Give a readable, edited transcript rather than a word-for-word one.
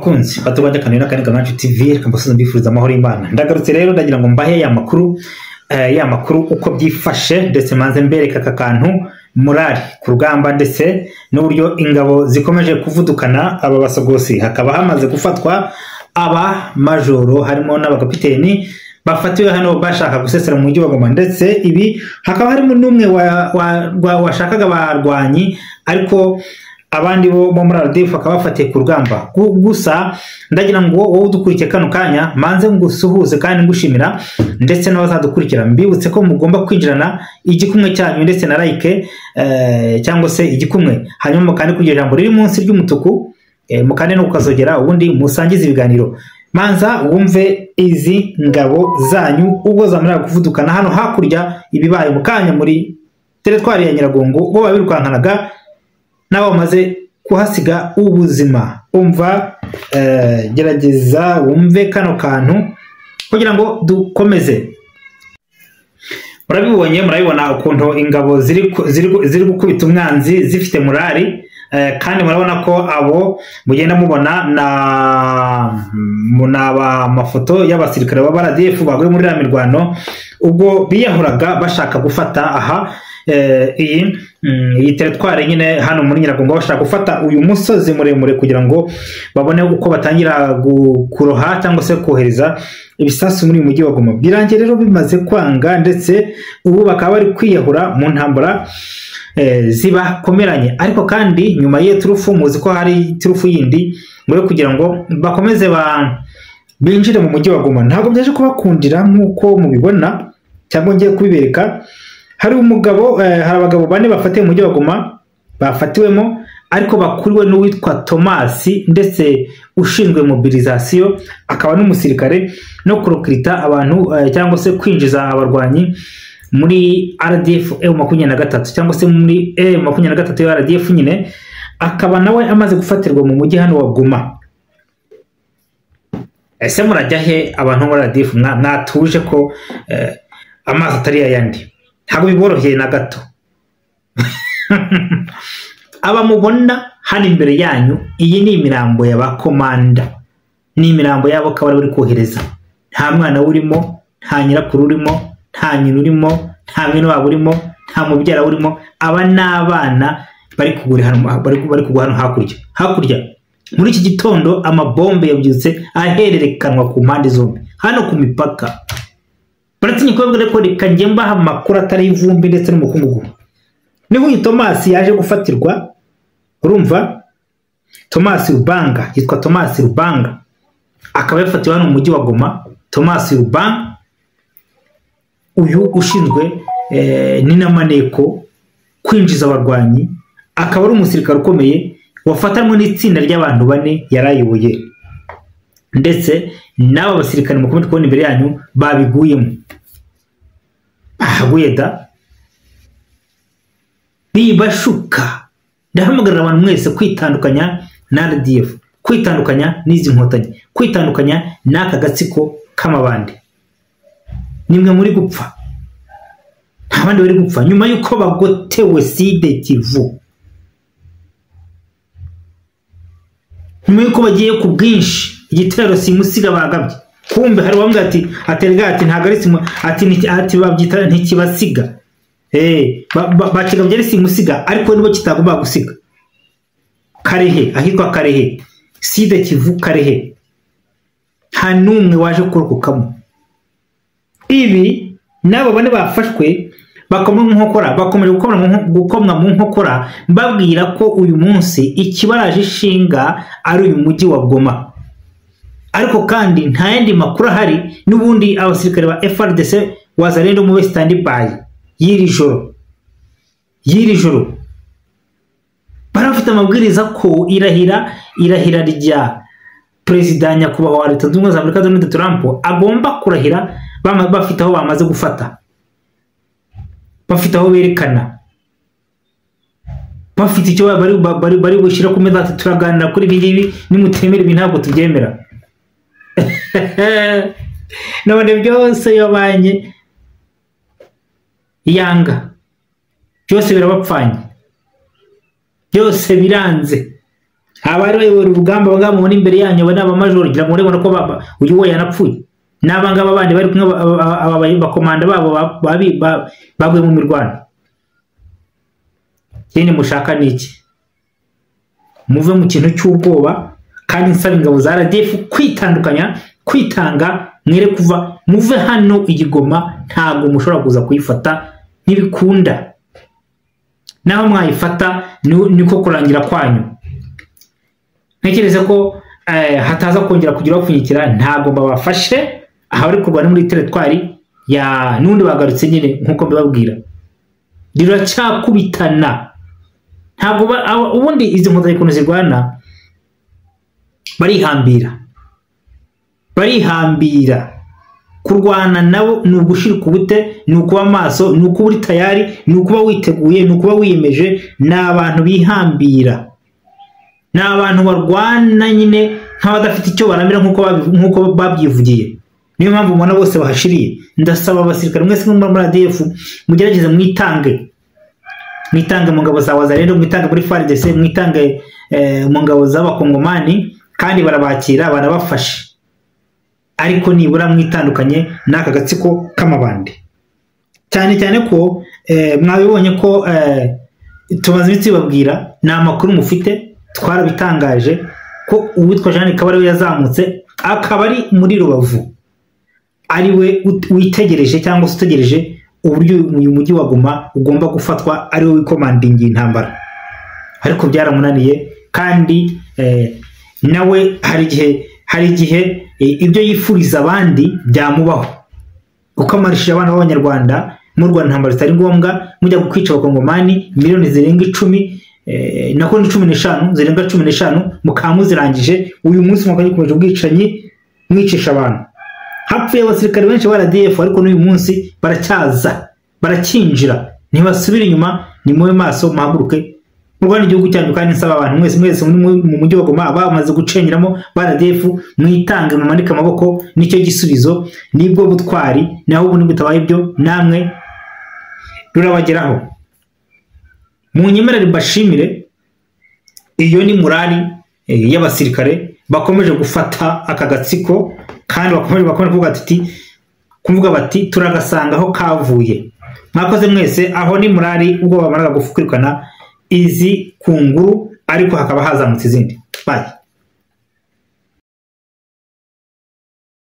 bakunzi batubajya kanira kane Kamancu TV kambasoza mbifuriza amahoro y'Imana. Ndagarutse rero ndagira ngo mbahe ya makuru uko byifashe ndetse manze mbereka kakantu murari ku rugamba ndetse n'uburyo ingabo zikomeje kuvudukana aba basogosi. Hakaba hamaze gufatwa aba majoro harimo n'abakapiteni bafatiwe hano bashaka gusesera mu mujyi wa Goma, ndetse ibi hakaba harimo n'umwe washakaga barwanyi ariko abandi bo muri RDF bakaba bafatiye ku rugamba. Gusa ndagira ngo wowe udukurikiye kano kanya manze ngusuhuze kandi ngushimira ndetse n'abazadukurikira, mbibutse ko mugomba kwinjirana igikumwe cyanyu ndetse na like cyangwa se igikumwe, hanyuma kandi kugira jambo riri munsi ry'umutuku mukane no kukazogera ubundi musangize ibiganiro. Manza wumve izi ngabo zanyu ubwo zamara kuvudukana hano hakurya ibibaye mukanya muri teritwari ya Nyiragongo, bo babirukankanaga nabo bamaze kuhasiga ubuzima. Umva gerageza wumve kano kantu kugira ngo dukomeze. Murabibona ukuntu ingabo ziri gukubita umwanzi zifite murari, kandi murabona ko abo mugenda mubona na mafoto y'abasirikare ba RDF baguye muri ya mirwano ubwo biyahuraga bashaka gufata iyi teritwari nyine hano muri Nyiragongo, bashaka gufata uyu musozi muremure kugira ngo babone uko batangira kuroha cyangwa se kohereza ibisasu muri uyu mujyi wa Goma. Birangiye rero bimaze kwanga, ndetse ubu bakaba bari kwiyahura mu ntambara zibakomeranye. Ariko kandi nyuma y'iyo turufu muzi ko hari turufu yindi ngo kugira ngo bakomeze binjire mu mujyi wa Goma. Ntabwo byaje kubakundira nk'uko mubibona cyangwa ngiye kubibereka. Hari abagabo bane bafatiwe mu mujyi wa Goma bafatiwemo, ariko bakuriwe n'uwitwa Thomas ndetse ushinzwe mobilisation, akaba n'umusirikare no kurokirita abantu cyangwa se kwinjiza abarwanyi muri RDF M23 cyangwa se muri M23 ya RDF nyine. Akaba nawe amaze gufatirwa mu mujyi hano wa Goma. Ese murajya he abantu muri RDF? Mwatuje ko amazi atari yayandi, ntabwo biboroheye na gato. Aba mubona hano imbere yanyu, iyi ni imirambo y'abakomanda, ni imirambo yabo kabari bari kohereza. Nta mwana urimo, nta nyirakuru urimo, nta nyina urimo, nta mwene wabo urimo, nta mubyara urimo. Aba n'abana bari kugura hano hakurya. Muri iki gitondo amabombe yabyutse ahererekanwa ku mpande zombi hano ku mipaka. Baratinye kubabwira ko reka njye mbaha amakuru atari ivumbi ndetse n'umukungugu. Niho uyu Thomas yaje gufatirwa, urumva Thomas Rubanga, yitwa Thomas Rubanga, akaba yafatiwe hano mu mujyi wa Goma. Thomas Rubanga uyu ushinzwe n'inamaneko kwinjiza abarwanyi, akaba ari umusirikare ukomeye wafatanwe n'itsinda ry'abantu bane yarayoboye, ndetse n'aba basirikare mukomeye kubona imbere yanyu babiguyemo. Bahaguye da bibashuka. Ndahamagarira abantu mwese kwitandukanya na RDF, kwitandukanya n'izi nkotanyi, kwitandukanya n'aka gatsiko k'amabandi. Nimwe muri gupfa, nta bandi bari gupfa nyuma yuko bagotewe Side Kivu, nyuma yuko bagiye ku bwinshi igitero simusiga bagabye. Kumbe hari wambwe ati aterega ati ntago ari ati babyita ntikibasiga, bakigabye ari simusiga, ariko nibo kitagomba gusiga. Karehe, ahitwa Karehe, Side Kivu Karehe, nta numwe waje kurokokamo. Ibi nabo bane bafashwe bakomeje gukomwa mu nkokora, babwira ko uyu munsi ikibaraje ishinga ari uyu mujyi wa Goma. Ariko kandi nta yandi makuru ahari, n'ubundi abasirikare ba FARDC wazarendo mu standby y'iri joro barafite amabwiriza ko irahira rya Perezida nyakubahwa wa Leta Zunze Ubumwe za Amerika Donald Trump agomba kurahira bafite aho bamaze gufata, bafite aho berekana, bafite icyo bari bushyira ku meza. Turaganira kuri ibi ngibi, nimutemera ibi ntabwo tubyemera. None byose yabanye yanga, byose birabapfanye, byose biranze. abari bayobora urugamba bagamba muri imbere yanyu aba naba major gira ngo rero ko uyu we yanapfuye n'abangaba bandi bari kumwe aba bakomanda babo bagwe mu mirwano. Kindi mushaka niki muve mu kintu cy'ubwoba kandi nsaba ingabo za RDF kwitandukanya kwitanga mwere kuva muve hano igigoma ntago mushobora kuza kuyifata ntibikunda naho mwayifata niko kurangira kwanyu. Ntekereza ko hataza kongera kugira bapfunyikira ntago babafashe aha bari kurwana muri territoire ya nundi bagarutse nyine nkuko mbabwira riracyakubitana ntago ubundi izi nkotanyi kuno zirwana barihambira kurwana nabo ni ugushira kubute ni ukuba amaso ni ukuba uri tayari ni ukuba witeguye ni ukuba wiyemeje n'abantu bihambira n'abantu barwana nyine nk'abadafite icyo baramira nkuko babyivugiye. Niyo mpamvu umwana bose bahashiriye. Ndasaba abasirikare mwese muri RDF mugerageze mwitange mu ngabo za Wazalendo mwitange muri FARDC mwitange mu ngabo z'abakongomani kandi barabakira barabafasha ariko nibura mwitandukanye n'aka gatsiko k'amabandi cyane ko mwabibonye ko tumaze iminsi babwira n'amakuru mufite twarabitangaje ko uwitwa Jean Kabarebe yazamutse akaba ari muri Rubavu ari we witegereje cyangwa se utegereje uburyo uyu mujyi wa Goma ugomba gufatwa ari we wikomandingi intambara ariko byaramunaniye kandi nawe hari igihe ibyo yifuriza abandi byamubaho kuko amarishije abana b'abanyarwanda mu Rwanda ntambara zitari ngombwa mujya kwica abakongomani miliyoni zirenga 10 nako ni 15 zirenga 15 mukamuzirangije uyu munsi mwakaje ubwicanyi mwicisha abantu hapfuye abasirikare benshi ba RDF ariko n'uyu munsi barakinjira ntibasubira inyuma ni mu maso mahaguruke Rwanda igihugu cyanyu kandi nsaba abantu mwese muri mu mujyi wa Goma bamaze gucengeramo ba RDF mwitange mu manika amaboko nicyo gisubizo nibwo butwari naho ubu nibutabaye ibyo namwe rurabageraho. Munyemerere bashimire iyo ni murari y'abasirikare bakomeje gufata aka gatsiko kandi bakomeje kuvuga bati turagasanga aho kavuye. Mwakoze mwese aho ni murari ubwo bamaraga gufukurikana izi kunguru ariko hakaba hazamutse izindi. Bye.